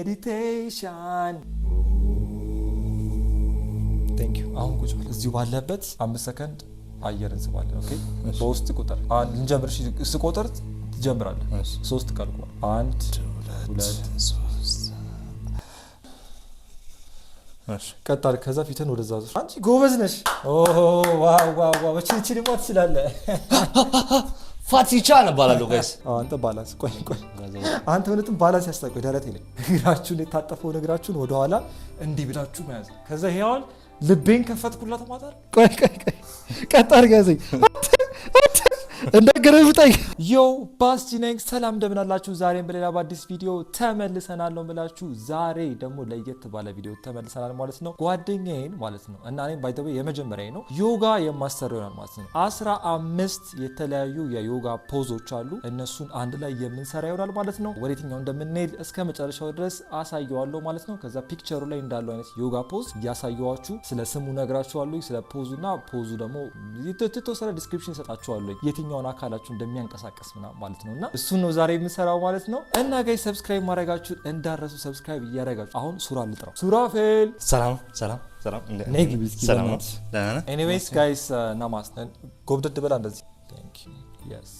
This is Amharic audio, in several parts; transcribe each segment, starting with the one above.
ሜዲቴሽን ቴንክ ዩ አሁን ቁጭ ብለህ እዚሁ ባለበት 5 ሰከንድ አየር እንስባለን ኦኬ በውስጥ ቁጥር እንጀምር እሺ ስቆጥር ትጀምራለህ 3 ካልኩ 1 2 3 እሺ ቀጣል ከዛ ፊትን ወደዛ ዙር አንቺ ጎበዝ ነሽ ኦ ዋው ዋው ዋው እቺ ሞት ስላለ ፋቲቻ ነባላሉ ጋይስ አንተ ባላንስ ቆይ አንተ ምንድነው ባላንስ ያስታውቀው ደረቴ ላይ እግራችሁን የታጠፈው እግራችሁን ወደ ኋላ እንዲህ ብላችሁ መያዝ ከዛ ይሄውን ልቤን ከፈትኩላት ማታር ቆይ ቀጣር ጋዘኝ እንደገረፍታይ ዮ ባስቲኔክ ሰላም እንደምን አላችሁ ዛሬም በሌላ በአዲስ ቪዲዮ ተመልሰናል ነው ብላችሁ ዛሬ ደግሞ ለየት ባለ ቪዲዮ ተመልሰናል ማለት ነው ጓደኛዬን ማለት ነው እና እኔም ባይ ዘ ዌይ የመጀመሪያዬ ነው ዮጋ የማስተር ይሆናል ማለት ነው 15 የተለያዩ የዮጋ ፖዞች አሉ እነሱን አንድ ላይ የምንሰራ ይሆናል ማለት ነው ወዴትኛው እንደምንሄድ እስከ መጨረሻው ድረስ አሳየዋለሁ ማለት ነው ከዛ ፒክቸሩ ላይ እንዳለው አይነት ዮጋ ፖዝ ያሳየዋችሁ ስለ ስሙ ነግራችኋለሁ ስለ ፖዙና ፖዙ ደግሞ የተወሰነ ዲስክሪፕሽን ሰጣችኋለሁ የትኛውን አካላችሁ እንደሚያንቀሳቀስ ማለት ነውና እሱን ነው ዛሬ የምንሰራው ማለት ነው እና ጋይስ ሰብስክራይብ ማድረጋችሁን እንዳረሱ ሰብስክራይብ እያደረጋችሁ አሁን ሱራ ልጥራው ሱራፌል ሰላም ኔግቢስኪ ሰላም ኤኒዌይስ ጋይስ ናማስተን ጎብደድ በላ እንደዚህ ቴንክ ዩ yes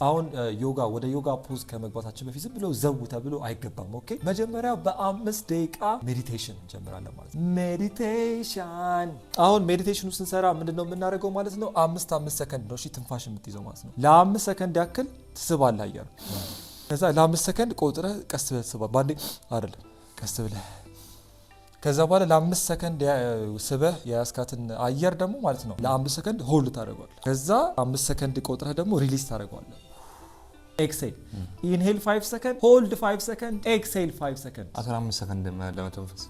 አሁን ዮጋ ወደ ዮጋ ፖዝ ከመግባታችን በፊት ዝም ብሎ ዘው ተብሎ አይገባም ኦኬ መጀመሪያ በ5 ደቂቃ ሜዲቴሽን እንጀምራለን ማለት ነው ሜዲቴሽን አሁን ሜዲቴሽኑ ስንሰራ ምንድነው የምናደርገው ማለት ነው 5 ሰከንድ ነው እሺ ትንፋሽ የምትይዘው ማለት ነው ለ5 ሰከንድ ያክል ትስባለህ አየር ከዛ ለ5 ሰከንድ ቆጥረህ ቀስ ብለህ ትስባለህ ባንዴ አይደለም ቀስ ብለህ ከዛ በኋላ ለ5 ሰከንድ ስበህ የያዝካትን አየር ደግሞ ማለት ነው ለ5 ሰከንድ ሆልድ ታደርገዋለህ ከዛ 5 ሰከንድ ቆጥረህ ደግሞ ሪሊዝ ታደርገዋለህ ኤክሴል ኢንሄል 5 ሰከንድ ሆልድ 5 ሰከንድ ኤክሴል 5 ሰከንድ 15 ሰከንድ ለመተንፈስ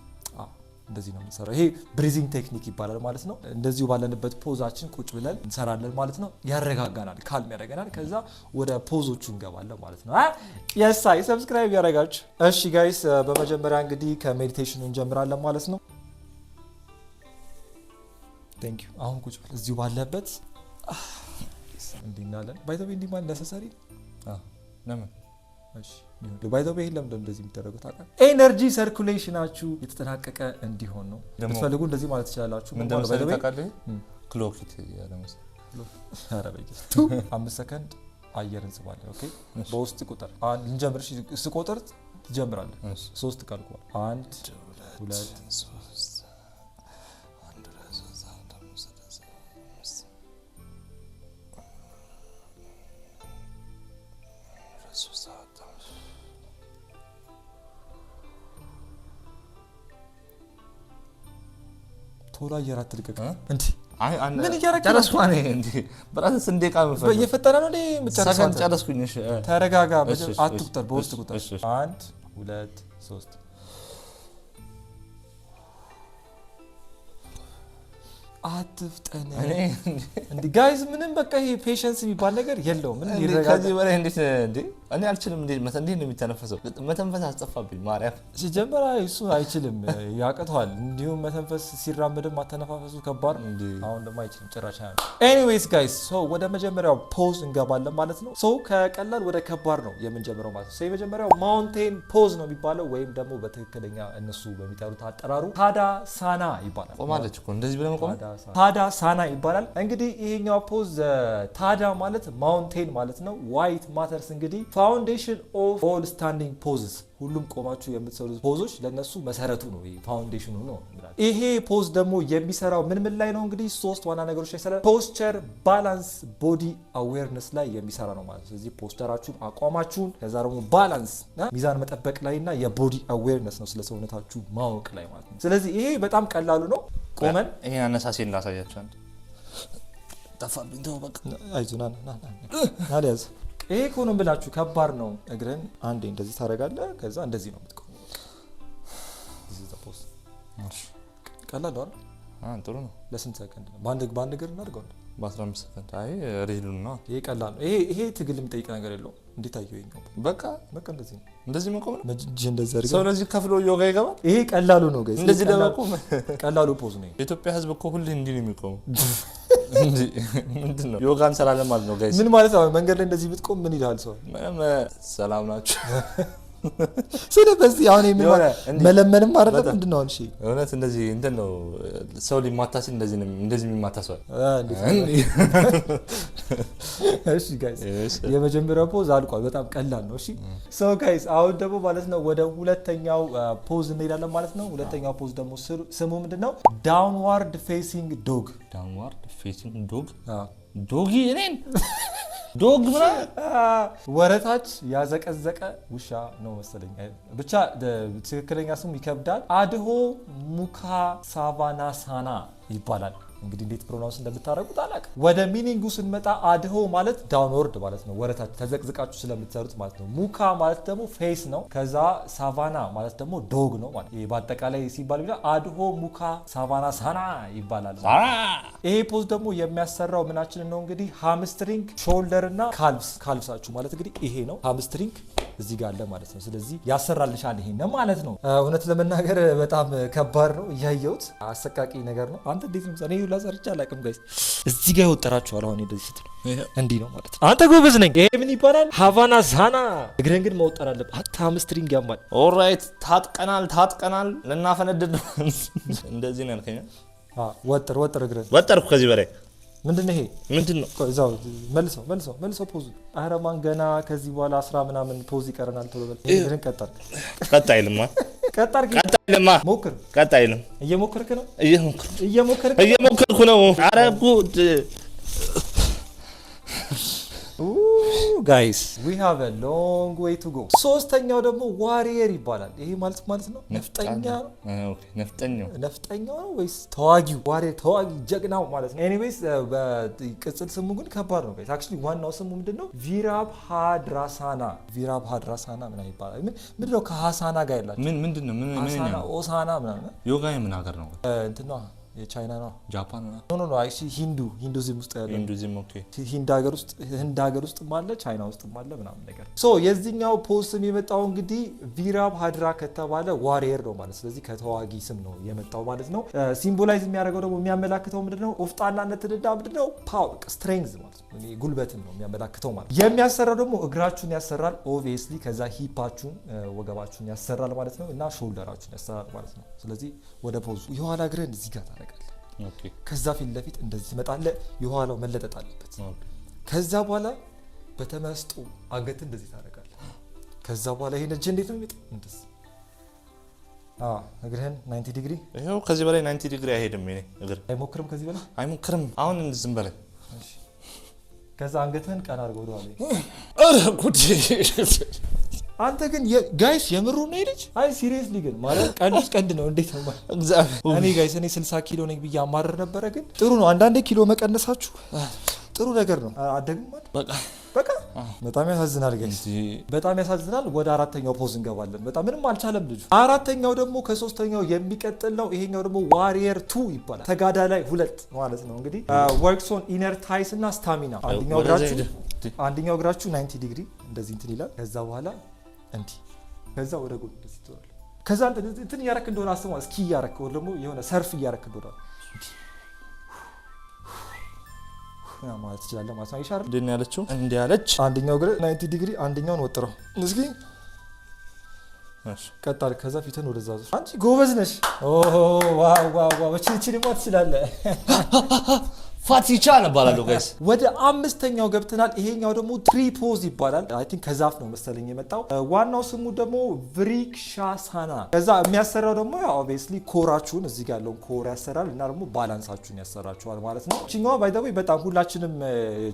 እንደዚህ ነው የምንሰራው ይሄ ብሪዚንግ ቴክኒክ ይባላል ማለት ነው እንደዚሁ ባለንበት ፖዛችን ቁጭ ብለን እንሰራለን ማለት ነው ያረጋጋናል ካልም ያደርገናል ከዛ ወደ ፖዞቹ እንገባለን ማለት ነው የሳይ ሰብስክራይብ ያደርጋችሁ እሺ ጋይስ በመጀመሪያ እንግዲህ ከሜዲቴሽኑ እንጀምራለን ማለት ነው ቴንክ ዩ አሁን ቁጭ ብለን እዚሁ ባለበት እንዲናለን ባይ ዘ ዌይ እንዲህ ማለት ነሰሰሪ ለምን እሺ ባይ ዘ ዌይ ለምን እንደዚህ የሚደረገው ታውቃለህ ኤነርጂ ሰርኩሌሽናችሁ የተጠናቀቀ እንዲሆን ነው ብትፈልጉ እንደዚህ ማለት ትችላላችሁ ምን ባይ ዘ ዌይ ታውቃለህ ክሎኪት ያለመሰ አረበይ 5 ሰከንድ አየር እንስባለን ኦኬ በውስጥ ቁጥር እንጀምር እሺ ስቆጥር ትጀምራለህ 3 ካልኩ 1 2 3 ቶሎ አየር አትልቀቅ እንዴ ምን እያደረግህ ጨረስኩ እንዴ በራስህ እንዴቃ መፈለ እየፈጠነ ነው እንዴ ሰከንድ ጨረስኩኝ እሺ ተረጋጋ አትቁጠር በውስጥ ቁጥር 1 2 3 አትፍጠነ እንዴ ጋይስ ምንም በቃ ይሄ ፔሸንስ የሚባል ነገር የለውም ምን ይረጋጋ ከዚህ በላይ እንዴት እንዴ እኔ አልችልም እንዴ እንዴት ነው የሚተነፈሰው መተንፈስ አስጠፋብኝ ማርያም ሲጀመር እሱ አይችልም ያቀተዋል እንዲሁም መተንፈስ ሲራመድም ማተነፋፈሱ ከባድ እንዴ አሁን ደግሞ አይችልም ጭራሽ ኤኒዌይስ ጋይስ ሶ ወደ መጀመሪያው ፖዝ እንገባለን ማለት ነው ሶ ከቀላል ወደ ከባድ ነው የምንጀምረው ማለት ነው ሶ የመጀመሪያው ማውንቴን ፖዝ ነው የሚባለው ወይም ደግሞ በትክክለኛ እነሱ በሚጠሩት አጠራሩ ታዳሳና ይባላል ቆማለች እኮ እንደዚህ ብለን ቆም ታዳሳና ይባላል እንግዲህ ይሄኛው ፖዝ ታዳ ማለት ማውንቴን ማለት ነው ዋይት ማተርስ እንግዲህ ፋውንዴሽን ኦፍ ኦል ስታንዲንግ ፖዝስ ሁሉም ቆማችሁ የምትሰሩት ፖዞች ለነሱ መሰረቱ ነው ይሄ ፋውንዴሽኑ ነው ይሄ ፖዝ ደግሞ የሚሰራው ምን ላይ ነው እንግዲህ 3 ዋና ነገሮች ላይ ሰራ ፖስቸር ባላንስ ቦዲ አዌርነስ ላይ የሚሰራ ነው ማለት ነው ስለዚህ ፖስቸራችሁን አቋማችሁን ከዛ ደግሞ ባላንስ ሚዛን መጠበቅ ላይና የቦዲ አዌርነስ ነው ስለሰውነታችሁ ማወቅ ላይ ማለት ነው ስለዚህ ይሄ በጣም ቀላሉ ነው ቆመን ይሄን አነሳሴን ላሳያችሁ አንተ ተፋብኝ ተው በቃ አይዞና ናሊያዝ ይሄ ኮኖም ብላችሁ ከባድ ነው እግርን አንዴ እንደዚህ ታረጋለህ ከዛ እንደዚህ ነው የምትቆመው this is the pose እሺ ቀላል አይደል ጥሩ ነው ለስንት ሰከንድ ነው ባንድ እግር እናድርገው በ15 ሰከንድ አይ ሪሉን ነው ይሄ ቀላል ነው ይሄ ትግል የሚጠይቅ ነገር የለውም እንዴት አየው ይሄኛው በቃ እንደዚህ ነው እንደዚህ መቆም ነው መጅ እንደዚህ አድርገው ሰው ለዚህ ከፍሎ ዮጋ ይገባል ይሄ ቀላሉ ነው ጋይስ እንደዚህ ለመቆም ቀላሉ ፖዝ ነው የኢትዮጵያ ህዝብ እኮ ሁሌ እንዲህ ነው የሚቆመው እንዴ ምንድነው ዮጋ እንሰራለን ማለት ነው ጋይስ ምን ማለት ነው መንገድ ላይ እንደዚህ ብትቆም ምን ይላል ሰው ሰላም ናችሁ ስለዚህ አሁን መለመንም አይደለም ምንድነው እሺ እውነት እንደዚህ እንትን ነው ሰው ሊማታስ እንደዚህ የሚማታሰው እሺ ጋይስ የመጀመሪያው ፖዝ አልቋል በጣም ቀላል ነው እሺ ሶ ጋይስ አሁን ደግሞ ማለት ነው ወደ ሁለተኛው ፖዝ እንሄዳለን ማለት ነው ሁለተኛው ፖዝ ደግሞ ስሙ ምንድነው ዳውንዋርድ ፌሲንግ ዶግ ዶጊ እኔን ዶግ ብላ ወረታች ያዘቀዘቀ ውሻ ነው መሰለኝ ብቻ ትክክለኛ ስሙ ይከብዳል አድሆ ሙካ ሳቫናሳና ይባላል እንግዲህ እንዴት ፕሮናንስ እንደምታረጉት አላውቅም ወደ ሚኒንጉ ስንመጣ አድሆ ማለት ዳውንወርድ ማለት ነው ወረታች ተዘቅዝቃችሁ ስለምትሰሩት ማለት ነው ሙካ ማለት ደግሞ ፌስ ነው ከዛ ሳቫና ማለት ደግሞ ዶግ ነው ማለት ይሄ በአጠቃላይ ሲባል ቢላ አድሆ ሙካ ሳቫና ሳና ይባላል ይሄ ፖዝ ደግሞ የሚያሰራው ምናችንን ነው እንግዲህ ሃምስትሪንግ ሾልደር እና ካልብሳችሁ ማለት እንግዲህ ይሄ ነው ሃምስትሪንግ እዚህ ጋር አለ ማለት ነው ስለዚህ ያሰራልሻል ይሄ ነው ማለት ነው እውነት ለመናገር በጣም ከባድ ነው ያየሁት አሰቃቂ ነገር ነው አንተ እንዴት ነው እኔ ላሰርቻ አላውቅም ጋይስ እዚህ ጋር ይወጠራችኋል አሁን እንደዚህ ስትሉ እንዲህ ነው ማለት ነው አንተ ጎበዝ ነኝ ይሄ ምን ይባላል ሃቫና ዛና እግረን ግን መወጠር አለበት አታ ሃምስትሪንግ ያማል ኦልራይት ታጥቀናል ለናፈነድድ ነው እንደዚህ ነው ያልከኝ ወጥር እግረን ወጠርኩ ከዚህ በላይ ምንድነው ይሄ ምንድነው እዛው መልሰው ፖዝ አረማን ገና ከዚህ በኋላ 10 ምናምን ፖዝ ይቀርናል ቶሎ በል እግረን ቀጣይልማ ሞክር ቀጣይልም እየሞከርክ ነው እየሞከርኩ ነው ኧረ ጉድ ጋይስ we have a long way to go ሶስተኛው ደግሞ ዋሪየር ይባላል ይሄ ማለት ነው ነፍጠኛው ነው ወይስ ተዋጊው ዋሪየር ተዋጊ ጀግናው ማለት ነው ኤኒዌይስ በቅጽል ስሙ ግን ከባድ ነው ጋይስ አክቹሊ ዋናው ስሙ ምንድነው ቪራብሃድራሳና ምን ይባላል ምንድነው ከሃሳና ጋር ያላችሁ ምንድነው ሃሳና ኦሳና ምናምን ዮጋ የምን ሀገር ነው እንትና የቻይና ነው ጃፓን ነው ኖ አይሲ ሂንዱዝም ውስጥ ያለው ሂንዱዝም ኦኬ ህንድ ሀገር ውስጥ ማለ ቻይና ውስጥ ማለ ምናምን ነገር ሶ የዚህኛው ፖስት የሚመጣው እንግዲህ ቪራብሃድራ ከተባለ ዋሪየር ነው ማለት ስለዚህ ከተዋጊ ስም ነው የመጣው ማለት ነው ሲምቦላይዝ የሚያደርገው ደግሞ የሚያመላክተው ምንድነው ኦፍጣናነትና ምንድነው ፓወር ስትሬንግዝ ማለት ነው ጉልበትን ነው የሚያመላክተው ማለት የሚያሰራው ደግሞ እግራችሁን ያሰራል ኦብቪየስሊ ከዛ ሂፓችሁን ወገባችሁን ያሰራል ማለት ነው እና ሾልደራችሁን ያሰራል ማለት ነው ስለዚህ ወደ ፖዙ የኋላ እግርን እዚህ ጋር ኦኬ ከዛ ፊት ለፊት እንደዚህ ትመጣለህ የኋላው መለጠጥ አለበት ከዛ በኋላ በተመስጦ አንገት እንደዚህ ታደርጋለህ ከዛ በኋላ ይሄን እጅ እንዴት ነው የሚመጣው እንደዚህ እግርህን 90 ዲግሪ ይሄው ከዚህ በላይ 90 ዲግሪ አይሄድም እኔ እግር አይሞክርም ከዚህ በላይ አይሞክርም አሁን ዝም በላይ እሺ ከዛ አንገትህን ቀና አድርገው ወደኋላ ኧረ ጉድ አንተ ግን ጋይስ የምሩ ነው ልጅ አይ ሲሪየስሊ ግን ማለት ቀንድ ነው እንዴት ነው እኔ ጋይስ እኔ 60 ኪሎ ነኝ ብዬ አማረር ነበረ ግን ጥሩ ነው አንዳንዴ ኪሎ መቀነሳችሁ ጥሩ ነገር ነው አደግም በቃ በጣም ያሳዝናል ጋይስ በጣም ያሳዝናል ወደ አራተኛው ፖዝ እንገባለን በጣም ምንም አልቻለም ልጁ አራተኛው ደግሞ ከሶስተኛው የሚቀጥል ነው ይሄኛው ደግሞ ዋሪየር 2 ይባላል ተጋዳላይ 2 ማለት ነው እንግዲህ ወርክስ ኦን ኢነር ታይስ እና ስታሚና አንደኛው እግራችሁ 90 ዲግሪ እንደዚህ እንትን ይላል ከዛ በኋላ እንዲህ ከዛ ወደ ጎን እንደዚህ ትወራለህ ከዛ እንትን እያረክ እንደሆነ አስበው እስኪ እያረክ ወይ ደግሞ የሆነ ሰርፍ እያረክ እንደሆነ ማለት ትችላለህ ማለት ነው ይሻር እንደኛ ያለችው እንዲህ ያለች አንደኛው እግር 90 ዲግሪ አንደኛውን ወጥረው እስኪ እሺ ቀጣል ከዛ ፊትን ወደዛ ዙር አንቺ ጎበዝ ነሽ ዋው እቺ ሊሞት ትችላለህ ፋቲቻ ነባላሉ ጋይስ ወደ አምስተኛው ገብተናል ይሄኛው ደግሞ ትሪፖዝ ይባላል አይ ቲንክ ከዛፍ ነው መሰለኝ የመጣው ዋናው ስሙ ደግሞ ቭሪክሻሳና ከዛ የሚያሰራው ደግሞ ያው ኦብቪየስሊ ኮራችሁን እዚህ ጋር ያለውን ኮር ያሰራል እና ደግሞ ባላንሳችሁን ያሰራችኋል ማለት ነው እቺኛው ባይ ዘ ወይ በጣም ሁላችንም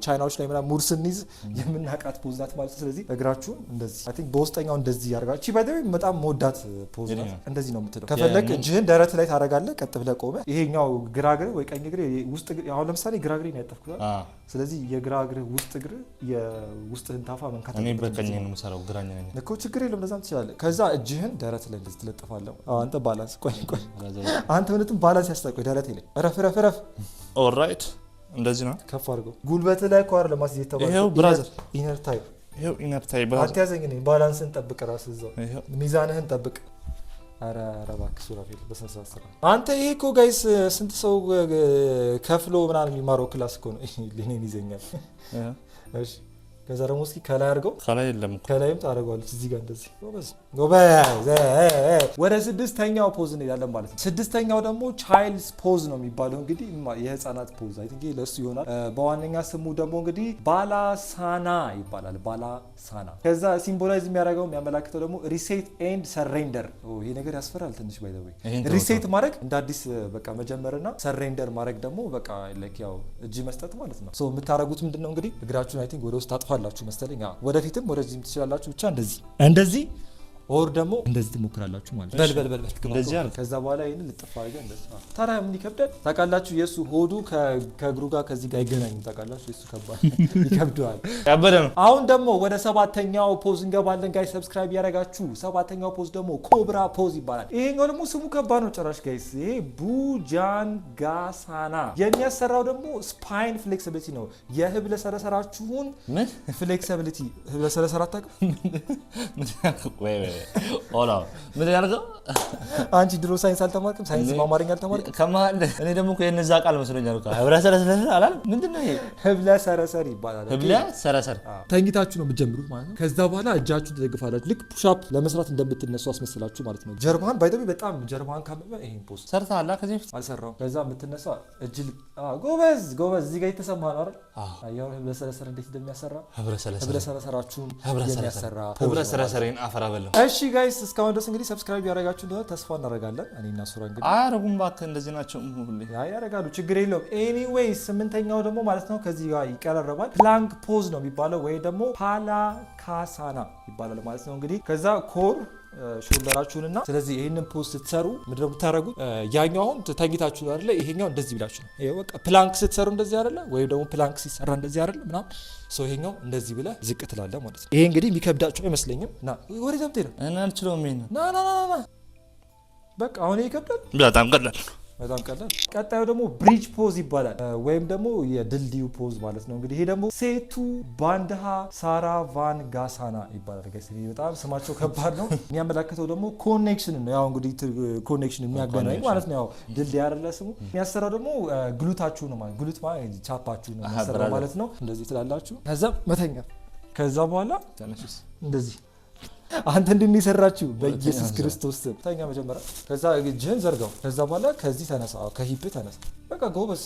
ቻይናዎች ላይ ምናምን ሙድ ስንይዝ የምናቃት ፖዝ ናት ማለት ስለዚህ እግራችሁን እንደዚህ አይ ቲንክ በውስጠኛው እንደዚህ ያርጋችሁ እቺ ባይ ዘ ወይ በጣም ሞዳት ፖዝ ናት እንደዚህ ነው የምትለው ከፈለክ እጅህን ደረት ላይ ታረጋለህ ቀጥ ብለህ ቆመ ይሄኛው ግራ እግር ወይ ቀኝ እግር ውስጥ አሁን ለምሳሌ ግራ እግሬን ያጠፍኩት ስለዚህ የግራ እግር ውስጥ እግር የውስጥህን ታፋ መንካት እኔ በቀኝ ነው የምሰራው ግራኝ ነኝ እኮ ችግር የለም ለዛም ትችላለህ ከዛ እጅህን ደረት ላይ እንደዚህ ትለጥፋለህ አንተ ባላንስ ቆይ አንተ ምንድነው ባላንስ ያስታውቀው ደረት ላይ ረፍ ኦልራይት እንደዚህ ነው ከፍ አድርገው ጉልበት ላይ ኳር ለማስይዝ ተባለ ይሄው ብራዘር ኢነር ታይፕ ይሄው ኢነር ታይፕ አትያዘኝ ነኝ ባላንስን ጠብቅ ራስህ እዛው ሚዛንህን ጠብቅ አረ እባክህ ሱራፌል በሰንሰለት ስራ አንተ ይሄ እኮ ጋይስ ስንት ሰው ከፍሎ ምናምን የሚማረው ክላስ እኮ ነው ለኔን ይዘኛል እሺ ከዛ ደግሞ እስኪ ከላይ አድርገው ከላይ የለም ከላይም ታደርገዋለች እዚህ ጋር እንደዚህ ጎበዝ። ወደ ስድስተኛው ፖዝ እንሄዳለን ማለት ነው። ስድስተኛው ደግሞ ቻይልድስ ፖዝ ነው የሚባለው እንግዲህ የህፃናት ፖዝ አይ ቲንክ ለሱ ይሆናል። በዋነኛ ስሙ ደግሞ እንግዲህ ባላሳና ይባላል። ባላሳና ከዛ ሲምቦላይዝ የሚያደርገው የሚያመላክተው ደግሞ ሪሴት ኤንድ ሰሬንደር። ይሄ ነገር ያስፈራል ትንሽ ባይ ዘ ወይ ሪሴት ማድረግ እንደ አዲስ በቃ መጀመርና ሰሬንደር ማድረግ ደግሞ በቃ ላይክ ያው እጅ መስጠት ማለት ነው። ሶ የምታረጉት ምንድነው እንግዲህ እግራችሁን አይ ቲንክ ወደ ውስጥ ታጥፋላችሁ መሰለኝ። ወደፊትም ወደዚህም ትችላላችሁ ብቻ እንደዚህ ኦር ደግሞ እንደዚህ ትሞክራላችሁ ማለት ነው። በል እንደዚህ አይደል? ከዛ በኋላ ይሄንን ልጥፋ አድርገን እንደዚህ ታዲያ ምን ይከብዳል ታውቃላችሁ? የሱ ሆዱ ከእግሩ ጋር ከዚህ ጋር አይገናኝም ታውቃላችሁ? የሱ ከባድ ይከብደዋል። ያበደ ነው። አሁን ደግሞ ወደ ሰባተኛው ፖዝ እንገባለን ጋይስ። ሰብስክራይብ ያደረጋችሁ ሰባተኛው ፖዝ ደግሞ ኮብራ ፖዝ ይባላል። ይሄኛው ደግሞ ስሙ ከባድ ነው ጭራሽ ጋይስ። ይሄ ቡጃንጋሳና የሚያሰራው ደግሞ ስፓይን ፍሌክሲቢሊቲ ነው። የህብለ ሰረሰራችሁን ምን ፍሌክሲቢሊቲ ህብለ ሰረሰራ አታውቅም? ኦላ ምን ያርገው? አንቺ ድሮ ሳይንስ አልተማርክም? ሳይንስ በአማርኛ አልተማርክም? ከማል እኔ ደግሞ የነዛ ቃል መስሎኛል እኮ ህብለ ሰረሰር አላል። ምንድነው ይሄ? ህብለ ሰረሰር ይባላል። ህብለ ሰረሰር ተኝታችሁ ነው የምትጀምሩት ማለት ነው። ከዛ በኋላ እጃችሁን ትደግፋላችሁ። ልክ ፑሻፕ ለመስራት እንደምትነሱ አስመስላችሁ ማለት ነው። ጀርባህን ባይደው በጣም ጀርባህን ካመመ ይሄን ፖስት ሰርተሃል ከዚህ በፊት? አልሰራሁም። ከዛ የምትነሳ እጅ ጎበዝ እዚህ ጋር የተሰማ ነው አይደል? አያው ህብለ ሰረሰር እንዴት እንደሚያሰራ ህብለ ሰረሰራችሁን የሚያሰራ ህብለ ሰረሰሬን አፈራ በለው። እሺ ጋይስ እስካሁን ድረስ እንግዲህ ሰብስክራይብ ያደረጋችሁ እንደሆነ ተስፋ እናደርጋለን። እኔና ሱራ እንግዲህ አያረጉም እባክህ እንደዚህ ናቸው ሁሌ ያደርጋሉ፣ ችግር የለውም። ኤኒዌይስ ስምንተኛው ደግሞ ማለት ነው ከዚህ ጋር ይቀራረባል። ፕላንክ ፖዝ ነው የሚባለው ወይ ደግሞ ፓላካሳና ይባላል ማለት ነው። እንግዲህ ከዛ ኮር ሾልደራችሁንና ስለዚህ ይሄንን ፖዝ ስትሰሩ ምንድነው የምታደርጉት? ያኛው አሁን ተኝታችሁ አይደለ? ይሄኛው እንደዚህ ብላችሁ ነው። ይሄ በቃ ፕላንክ ስትሰሩ እንደዚህ አይደለ? ወይ ደግሞ ፕላንክ ሲሰራ እንደዚህ አይደለ? ምናምን ሰው ይሄኛው እንደዚህ ብለህ ዝቅ ትላለህ ማለት ነው። ይሄ እንግዲህ የሚከብዳችሁ አይመስለኝም። ና ወሬ ዘምቴ ነው እና አልችለውም። ይሄን ና በቃ አሁን ይከብዳል። በጣም ቀላል። ቀጣዩ ደግሞ ብሪጅ ፖዝ ይባላል ወይም ደግሞ የድልድዩ ፖዝ ማለት ነው። እንግዲህ ይሄ ደግሞ ሴቱ ባንድሃ ሳራ ቫን ጋሳና ይባላል። ጋይስ በጣም ስማቸው ከባድ ነው። የሚያመላክተው ደግሞ ኮኔክሽን ነው። ያው እንግዲህ ኮኔክሽን የሚያገናኝ ማለት ነው። ያው ድልድይ አይደለ ስሙ። የሚያሰራው ደግሞ ግሉታችሁ ነው ማለት ግሉት ማለት ቻፓችሁ ነው የሚያሰራው ማለት ነው። እንደዚህ ትላላችሁ። ከዛ መተኛ ከዛ በኋላ እንደዚህ አንተ እንደሚሰራችሁ በኢየሱስ ክርስቶስ ስም ተኛ መጀመሪያ። ከዛ እጅህን ዘርጋው። ከዛ በኋላ ከዚህ ተነሳ፣ ከሂፕ ተነሳ። በቃ ጎበዝ።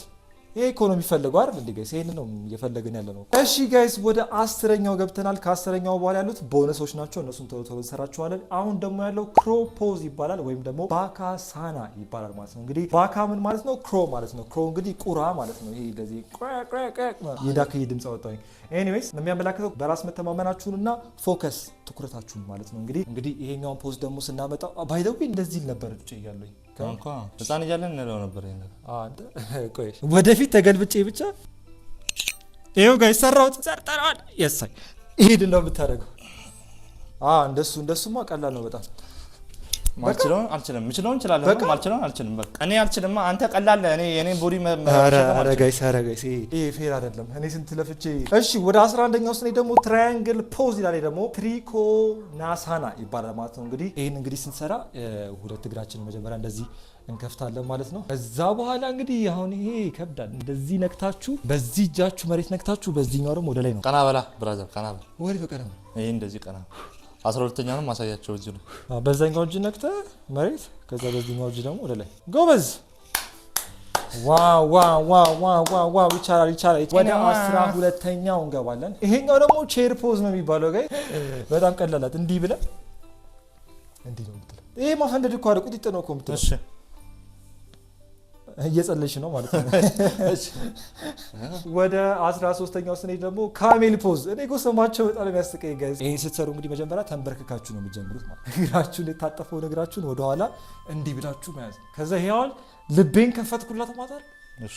ይሄ እኮ ነው የሚፈልገው አይደል እንዴ ጋይስ? ይሄን ነው እየፈለግን ያለ ነው። እሺ ጋይስ ወደ 10ኛው ገብተናል። ከ10ኛው በኋላ ያሉት ቦነሶች ናቸው። እነሱን ቶሎ ቶሎ እንሰራቸዋለን። አሁን ደግሞ ያለው ክሮ ፖዝ ይባላል ወይም ደግሞ ባካሳና ይባላል ማለት ነው። እንግዲህ ባካ ምን ማለት ነው? ክሮ ማለት ነው። ክሮ እንግዲህ ቁራ ማለት ነው። ይሄ እንደዚህ የዳክዬ ድምጽ አወጣኝ። ኤኒዌይስ የሚያመላክተው በራስ መተማመናችሁንና ፎከስ ትኩረታችሁን ማለት ነው። እንግዲህ ይሄኛውን ፖዝ ደግሞ ስናመጣው ባይደው እንደዚህ ነበር እጭ እያለኝ ህፃን እያለን እንለው ነበር። ወደፊት ተገልብጬ ብቻ ይኸው ጋር ሰራሁት። ሰርተናል። የሳይ ይሄድ ነው የምታደርገው። እንደሱማ ቀላል ነው በጣም። ማልችለውን አልችልም፣ ምችለውን እችላለሁ፣ ማልችለውን አልችልም። በቃ እኔ አልችልም፣ አንተ ቀላል። እኔ የኔ ቦዲ ጋይስ ይሄ ፌር አይደለም። እኔ ስንት ለፍቼ። እሺ ወደ 11ኛው ስኔ ደግሞ ትራያንግል ፖዝ ይላል። ደግሞ ትሪኮናሳና ይባላል ማለት ነው። እንግዲህ ይሄን እንግዲህ ስንሰራ ሁለት እግራችንን መጀመሪያ እንደዚህ እንከፍታለን ማለት ነው። ከዛ በኋላ እንግዲህ አሁን ይሄ ይከብዳል። እንደዚህ ነክታችሁ በዚህ እጃችሁ መሬት ነክታችሁ በዚህኛው ደግሞ ወደ ላይ ነው። ቀና በላ ብራዘር፣ ቀና በላ ወይ በቀና ይሄ እንደዚህ ቀና 12ኛውንም ማሳያቸው እዚህ ነው። በዛኛው እጅ ነክተህ መሬት፣ ከዛ በዚህኛው እጅ ደግሞ ወደ ላይ ጎበዝ። ዋው ይቻላል። ወደ 12ኛው እንገባለን። ይሄኛው ደግሞ ቼር ፖዝ ነው የሚባለው ጋይ። በጣም ቀላላት። እንዲህ ብለህ እንዲህ ነው የምትለው። ይሄ ማፈንደድ እኮ አይደል? ቁጥጥ ነው እኮ የምትለው። እሺ እየጸለሽ ነው ማለት ነው። ወደ 13ኛው ስንሄድ ደግሞ ካሜል ፖዝ። እኔ እኮ ስማቸው በጣም የሚያስቀኝ ጋይስ። ይሄን ስትሰሩ እንግዲህ መጀመሪያ ተንበርክካችሁ ነው የምትጀምሩት ማለት ነው። እግራችሁን የታጠፈውን እግራችሁን ወደኋላ እንዲህ ብላችሁ መያዝ። ከዛ ይሄውን ልቤን ከፈትኩላት ማታል። እሺ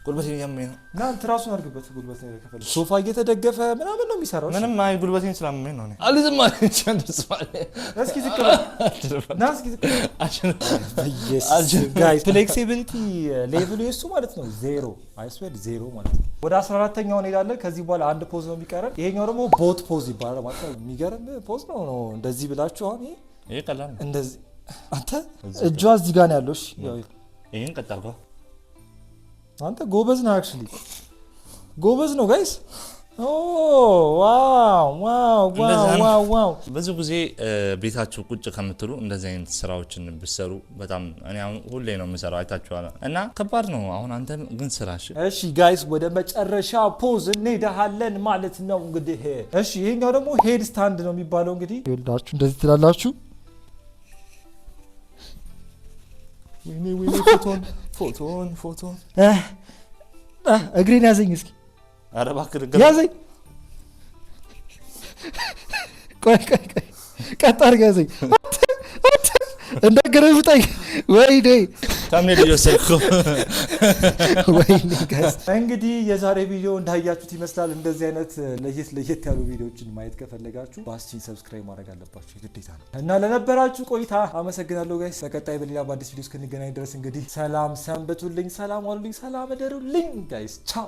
ጉልበቴ ያመኝ ነው። እናንተ ራሱን አድርግበት። ጉልበት ነው ከፈለ ሶፋ እየተደገፈ ምናምን ነው የሚሰራው። ምንም አይ ጉልበቴን ስላመኝ ነው። አልዝም ማለት እስኪ ዝቅ ጋይስ ፍሌክሲቢሊቲ ሌቭሉ የሱ ማለት ነው 0 አይስዌድ 0 ማለት ነው። ወደ 14ኛው እንሄዳለን። ከዚህ በኋላ አንድ ፖዝ ነው የሚቀረን። ይሄኛው ደግሞ ቦት ፖዝ ይባላል ማለት ነው። የሚገርም ፖዝ ነው። እንደዚህ ብላችሁ አሁን ይሄ ቀላል ነው። እንደዚህ አንተ እጇ እዚህ ጋር ነው ያለው። እሺ ይሄን ቀጣልከው አንተ ጎበዝ ነው። አክቹሊ ጎበዝ ነው ጋይስ። ዋው ብዙ ጊዜ ቤታችሁ ቁጭ ከምትሉ እንደዚህ አይነት ስራዎችን ብትሰሩ በጣም እኔ አሁን ሁሌ ነው የምሰራው አይታችኋል እና ከባድ ነው አሁን አንተ ግን ስራሽ እሺ ጋይስ ወደ መጨረሻ ፖዝ እንሄዳለን ማለት ነው እንግዲህ እሺ ይሄኛው ደግሞ ሄድ ስታንድ ነው የሚባለው እንግዲህ ይወልዳችሁ እንደዚህ ትላላችሁ ወይኔ ፎቶን እግሬን ያዘኝ እስኪ ኧረ እባክህ ያዘኝ ቆይ ቀጥ አድርገህ ያዘኝ እንደገረፍጠኝ ወይኔ ታምኔል እየወሰድኩ ወይኔ ጋይስ እንግዲህ የዛሬ ቪዲዮ እንዳያችሁት ይመስላል እንደዚህ አይነት ለየት ያሉ ቪዲዮዎችን ማየት ከፈለጋችሁ ባስቲን ሰብስክራይብ ማድረግ አለባችሁ የግዴታ ነው እና ለነበራችሁ ቆይታ አመሰግናለሁ ጋይስ በቀጣይ በሌላ በአዲስ ቪዲዮ እስክንገናኝ ድረስ እንግዲህ ሰላም ሰንብቱልኝ ሰላም ዋሉልኝ ሰላም እደሩልኝ ጋይስ ቻው